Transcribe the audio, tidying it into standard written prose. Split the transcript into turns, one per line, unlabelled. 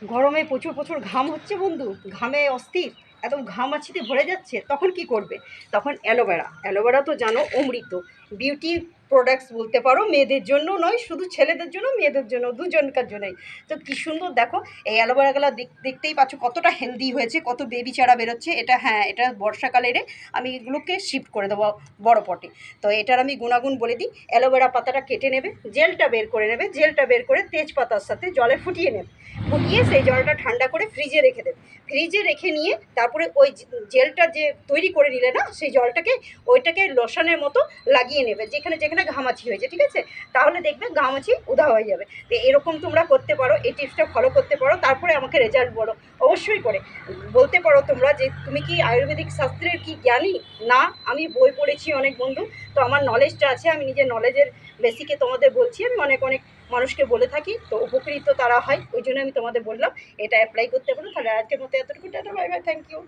গরমে প্রচুর প্রচুর ঘাম হচ্ছে বন্ধু, ঘামে অস্থির, একদম ঘামাচিতে ভরে যাচ্ছে, তখন কি করবে? তখন অ্যালোভেরা। অ্যালোভেরা তো জানো অমৃত, বিউটি প্রোডাক্টস বলতে পারো, মেয়েদের জন্য নয়, শুধু ছেলেদের জন্য, মেয়েদের জন্য, দুজনকার জন্যই। তো কী সুন্দর দেখো, এই অ্যালোভেরাগুলো দেখতেই পাচ্ছ কতটা হেলদি হয়েছে, কত বেবি চারা বেরোচ্ছে। এটা হ্যাঁ, এটা বর্ষাকালে আমি এগুলোকে শিফট করে দেবো বড় পটে। তো এটার আমি গুণাগুণ বলে দিই। অ্যালোভেরা পাতাটা কেটে নেবে, জেলটা বের করে নেবে, জেলটা বের করে তেজপাতার সাথে জলে ফুটিয়ে নেবে, ফুটিয়ে সেই জলটা ঠান্ডা করে ফ্রিজে রেখে দেবে। ফ্রিজে রেখে নিয়ে তারপরে ওই জেলটা যে তৈরি করে নিলে না, সেই জলটাকে ওইটাকে লোশনের মতো লাগিয়ে নেবে যেখানে যেখানে ঘামাচি হয়েছে, ঠিক আছে? তাহলে দেখবে ঘামাচি উধাও হয়ে যাবে। তো এরকম তোমরা করতে পারো, এই টিপসটা ফলো করতে পারো, তারপরে আমাকে রেজাল্ট বলো। অবশ্যই করে বলতে পারো তোমরা যে তুমি কি আয়ুর্বেদিক শাস্ত্রের কি জ্ঞানী? না, আমি বই পড়েছি অনেক বন্ধু, তো আমার নলেজটা আছে, আমি নিজের নলেজের বেসিকে তোমাদের বলছি। আমি অনেক অনেক মানুষকে বলে থাকি, তো উপকৃত তারা হয়, ওই জন্য আমি তোমাদের বললাম এটা অ্যাপ্লাই করতে পারো। তাহলে আজকের মতো এতটুকু, tata, bye bye, thank you.